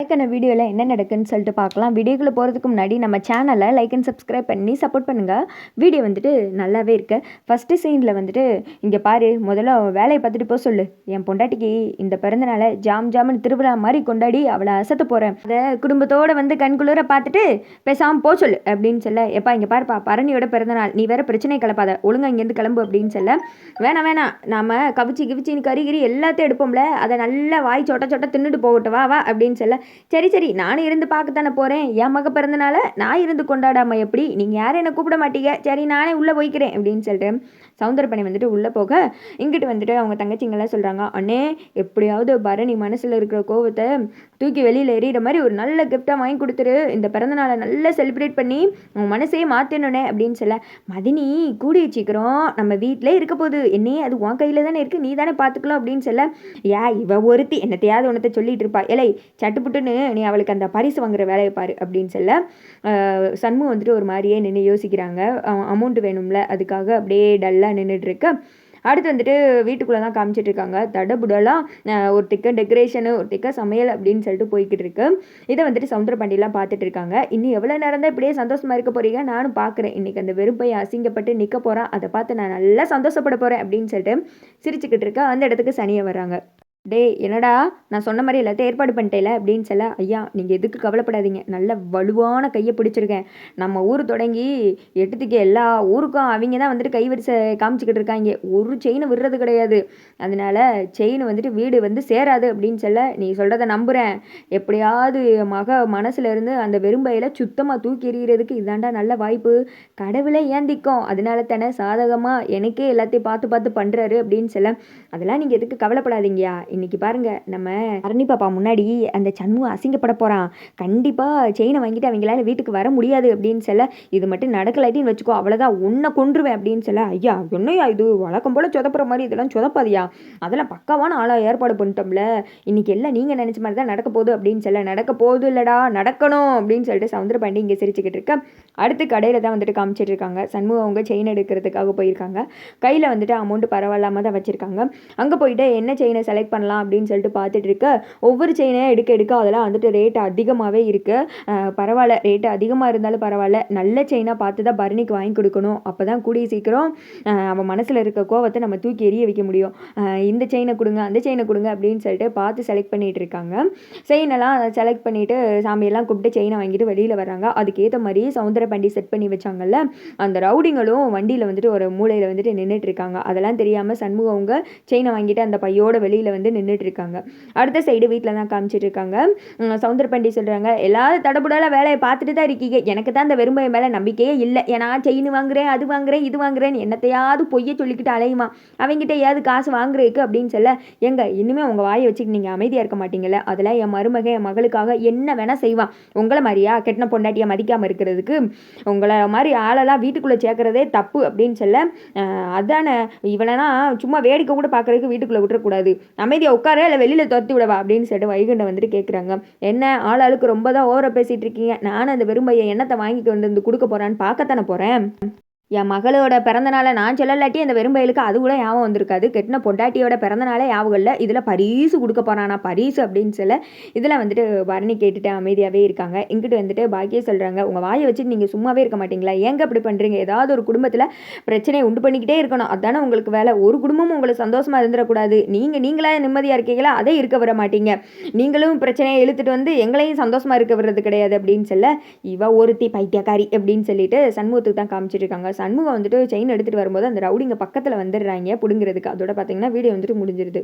நாளைக்கான வீடியோவில் என்ன நடக்குன்னு சொல்லிட்டு பார்க்கலாம். வீடியோக்குள்ளே போகிறதுக்கு முன்னாடி நம்ம சேனலை லைக் அண்ட் சப்ஸ்கிரைப் பண்ணி சப்போர்ட் பண்ணுங்கள். வீடியோ வந்துட்டு நல்லாவே இருக்குது. ஃபஸ்ட்டு சீனில் வந்துட்டு இங்கே பாரு, முதல்ல வேலையை பார்த்துட்டு போக சொல்லு. என் பொண்டாட்டிக்கு இந்த பிறந்தநாளை ஜாம்னு திருவிழா மாதிரி கொண்டாடி அவளை அசத்த போகிறேன். அதை குடும்பத்தோடு வந்து கண்குளிர பார்த்துட்டு பேசாமல் போக சொல்லு அப்படின்னு சொல்ல, எப்பா இங்கே பாருப்பா, பரணியோட பிறந்தநாள், நீ வேறு பிரச்சனை கிளப்பாத, ஒழுங்காக இங்கேருந்து கிளம்பு அப்படின்னு சொல்ல, வேணாம் நாம் கிவிச்சின்னு கறி எல்லாத்தையும் எடுப்போம்ல, அதை நல்லா வாய் சொட்ட தின்னுட்டு போகட்டும், வா அப்படின்னு சொல்ல, சரி நானும் இருந்து பார்க்கத்தானே போகிறேன், என் மக பிறந்தனால நான் இருந்து கொண்டாடாமல் எப்படி, நீங்கள் யாரும் என்னை கூப்பிட மாட்டீங்க, சரி நானே உள்ளே போய்க்கிறேன் அப்படின்னு சொல்லிட்டு சௌந்தரபணி வந்துட்டு உள்ளே போக, இங்கிட்டு வந்துட்டு அவங்க தங்கச்சிங்கெல்லாம் சொல்கிறாங்க, அண்ணே எப்படியாவது பரணி மனசில் இருக்கிற கோவத்தை தூக்கி வெளியில் எறிகிற மாதிரி ஒரு நல்ல கிஃப்டாக வாங்கி கொடுத்துரு, இந்த பிறந்தநாளை நல்லா செலிப்ரேட் பண்ணி உன் மனசையே மாற்றணுனே அப்படின்னு சொல்ல, மதினி கூடி வச்சுக்கிறோம், நம்ம வீட்டிலே இருக்க போகுது, என்னையே அது உன் கையில் தானே இருக்குது, நீ தானே பார்த்துக்கலாம் அப்படின்னு சொல்ல, இவ ஒருத்தி என்னத்தையாவது ஒன்றத்தை சொல்லிட்டு இருப்பா, இலை சட்டுப்புட்டுன்னு நீ அவளுக்கு அந்த பரிசு வாங்குற வேலையை பாரு அப்படின்னு சொல்ல, சண்முகம் வந்துட்டு ஒரு மாதிரியே நின்று யோசிக்கிறாங்க. அமௌண்ட் வேணும்ல, அதுக்காக அப்படியே டல்லாக நின்றுட்டு இருக்க. அடுத்து வந்துட்டு வீட்டுக்குள்ளே தான் காமிச்சிட்டு இருக்காங்க. தடபுடலாம் ஒரு திக்க டெக்கரேஷனு, ஒரு திக்க சமையல் அப்படின்னு சொல்லிட்டு போய்கிட்டு இருக்கு. இதை வந்துட்டு சமுத்திரபாண்டியெலாம் பார்த்துட்டு இருக்காங்க. இன்னும் எவ்வளோ நேரம் தான் இப்படியே சந்தோஷமாக இருக்க போறீங்க, நானும் பார்க்குறேன், இன்றைக்கி அந்த வெறுப்பை அசிங்கப்பட்டு நிற்க போகிறான், அதை பார்த்து நான் நல்லா சந்தோஷப்பட போகிறேன் அப்படின்னு சொல்லிட்டு சிரிச்சுக்கிட்டு இருக்க. அந்த இடத்துக்கு சனியை வர்றாங்க. டே என்னடா, நான் சொன்ன மாதிரி எல்லாத்தையும் ஏற்பாடு பண்ணிட்டேல அப்படின்னு சொல்ல, ஐயா நீங்கள் எதுக்கு கவலைப்படாதீங்க, நல்ல வலுவான கையை பிடிச்சிருக்கேன், நம்ம ஊர் தொடங்கி எட்டுத்துக்கு எல்லா ஊருக்கும் அவங்க தான் வந்துட்டு கைவரிசை காமிச்சிக்கிட்டு இருக்காங்க, ஒரு செயின் விடுறது கிடையாது, அதனால செயின் வந்துட்டு வீடு வந்து சேராது அப்படின்னு சொல்ல, நீ சொல்கிறத நம்புகிறேன், எப்படியாவது மக மனசுல இருந்து அந்த வெறும்பையில் சுத்தமாக தூக்கி எறிகிறதுக்கு இதாண்டா நல்ல வாய்ப்பு, கடவுளை ஏந்திக்கும், அதனால தானே சாதகமாக எனக்கே எல்லாத்தையும் பார்த்து பண்ணுறாரு அப்படின்னு சொல்ல, அதெல்லாம் நீங்கள் எதுக்கு கவலைப்படாதீங்கயா, இன்னைக்கு பாருங்க நம்ம அரணி பாப்பா முன்னாடி அந்த சண்முகம் அசிங்கப்பட போறான், கண்டிப்பாக செயினை வாங்கிட்டு அவங்களால வீட்டுக்கு வர முடியாது அப்படின்னு சொல்ல, இது மட்டும் நடக்கலாட்டின்னு வச்சுக்கோ, அவ்வளோதான் உன்னை கொன்றுவேன் அப்படின்னு சொல்ல, ஐயா என்னையா இது வழக்கம் போல் சொதப்புற மாதிரி, இதெல்லாம் சொதப்பாதியா, அதெல்லாம் பக்காவான ஆளாக ஏற்பாடு பண்ணிட்டோம்ல, இன்னைக்கு எல்லாம் நீங்கள் நினச்ச மாதிரி தான் நடக்க போகுது அப்படின்னு சொல்ல, நடக்க போகுது இல்லடா நடக்கணும் அப்படின்னு சொல்லிட்டு சவுந்தரபாண்டி இங்கே சிரிச்சுக்கிட்டு இருக்க. அடுத்து கடையில் தான் வந்துட்டு காமிச்சிட்டு இருக்காங்க. சண்முகம் அவங்க செயின் எடுக்கிறதுக்காக போயிருக்காங்க. கையில் வந்துட்டு அமௌண்ட் பரவாயில்லாமல் தான் வச்சுருக்காங்க. அங்கே போயிட்டு என்ன செயினை செலக்ட் பண்ணலாம் அப்படின்னு சொல்லிட்டு பார்த்துட்டு இருக்க, ஒவ்வொரு செயினையும் எடுக்க அதெல்லாம் வந்துட்டு ரேட் அதிகமாகவே இருக்குது. பரவாயில்ல, ரேட்டு அதிகமாக இருந்தாலும் பரவாயில்ல, நல்ல செயினாக பார்த்து தான் பரணிக்கு வாங்கி கொடுக்கணும், அப்போ தான் கூடிய சீக்கிரம் அவன் மனசில் இருக்க கோவத்தை நம்ம தூக்கி எறிய வைக்க முடியும், இந்த செயினை கொடுங்க அந்த செயினை கொடுங்க அப்படின்னு சொல்லிட்டு பார்த்து செலக்ட் பண்ணிகிட்டு இருக்காங்க. செயினெல்லாம் செலக்ட் பண்ணிவிட்டு சாமியெல்லாம் கூப்பிட்டு செயினை வாங்கிட்டு வெளியில் வராங்க. அதுக்கேற்ற மாதிரி சவுந்தரபாண்டி செட் பண்ணி வச்சாங்கல்ல, அந்த ரவுடிங்களும் வண்டியில் வந்துட்டு ஒரு மூலையில் வந்துட்டு நின்றுட்டு இருக்காங்க. அதெல்லாம் தெரியாமல் சண்முகம் அவங்க செயினை வாங்கிட்டு அந்த பையோட வெளியில் வந்து நின்றுட்டு இருக்காங்க. அடுத்த சைடு வீட்டில் தான் காமிச்சிட்டு இருக்காங்க. சவுந்தரபாண்டி சொல்கிறாங்க, எல்லாரும் தடபுடல வேலையை பார்த்துட்டு தான் இருக்கீங்க, எனக்கு தான் அந்த வெறுமை மேலே நம்பிக்கையே இல்லை, ஏன்னா செயின் வாங்குறேன் அது வாங்குறேன் இது வாங்குறேன்னு என்னத்தையாவது பொய்ய சொல்லிக்கிட்டு அலையுமா, அவங்ககிட்ட ஏதாவது காசு வாங்குறதுக்கு அப்படின்னு சொல்ல, எங்க இன்னுமே உங்கள் வாயை வச்சுக்கிட்டு நீங்கள் அமைதியாக இருக்க மாட்டீங்கல்ல, அதெல்லாம் என் மருமகன் என் மகளுக்காக என்ன வேணால் செய்வான், உங்களை மாதிரியா கெட்டின பொண்டாட்டியை மதிக்காமல் இருக்கிறதுக்கு உங்களை மாதிரி ஆளெல்லாம் வீட்டுக்குள்ளே சேர்க்குறதே தப்பு அப்படின்னு சொல்ல, அதானே இவனா சும்மா வேடிக்கை கூட பார்க்குறதுக்கு வீட்டுக்குள்ளே விட்டுறக்கூடாது, அமைதியாக உட்கார இல்லை வெளியில் துரத்தி விடவா அப்படின்னு சொல்லிட்டு வைகுண்டம் வந்துட்டு கேட்குறாங்க. என்ன ஆளாளுக்கு ரொம்ப தான் ஓவராக பேசிகிட்டு இருக்கீங்க, நானும் அந்த வெறும்பையை என்னத்தை வாங்கி கொண்டு வந்து கொடுக்க போகிறான்னு பார்க்கத்தானே போகிறேன், என் மகளோட பிறந்தநாளை நான் சொல்லலாட்டி அந்த வெறும்பயலுக்கு அது கூட ஞாபகம் வந்திருக்காது, கெட்டின பொண்டாட்டியோட பிறந்தநாளே ஞாபகம் இல்லை, இதில் பரிசு கொடுக்க போகிறானா பரிசு அப்படின்னு சொல்ல, இதில் வந்துட்டு பரணி கேட்டுட்டு அமைதியாகவே இருக்காங்க. இங்கிட்டு வந்துட்டு பாக்கியே சொல்கிறாங்க, உங்கள் வாயை வச்சுட்டு நீங்கள் சும்மாவே இருக்க மாட்டீங்களா, ஏங்க அப்படி பண்ணுறீங்க, ஏதாவது ஒரு குடும்பத்தில் பிரச்சனையை உண்டு பண்ணிக்கிட்டே இருக்கணும், அதானே உங்களுக்கு வேலை, ஒரு குடும்பமும் உங்களுக்கு சந்தோஷமாக இருந்துடக்கூடாது, நீங்களா நிம்மதியாக இருக்கீங்களா, அதே இருக்க வர மாட்டீங்க, நீங்களும் பிரச்சனையை இழுத்துட்டு வந்து எங்களையும் சந்தோஷமாக இருக்க வர்றது கிடையாது அப்படின்னு சொல்ல, இவ ஒருத்தி பைத்தியக்காரி அப்படின்னு சொல்லிட்டு சண்முகத்துக்கு தான் காமிச்சிட்டு இருக்காங்க. சண்முகம் வந்துட்டு செயின் எடுத்துகிட்டு வரும்போது அந்த ரவுடிங்க பக்கத்தில் வந்துடுறாங்க பிடுங்கிறதுக்கு. அதோட பார்த்தீங்கன்னா வீடியோ வந்துட்டு முடிஞ்சிருது.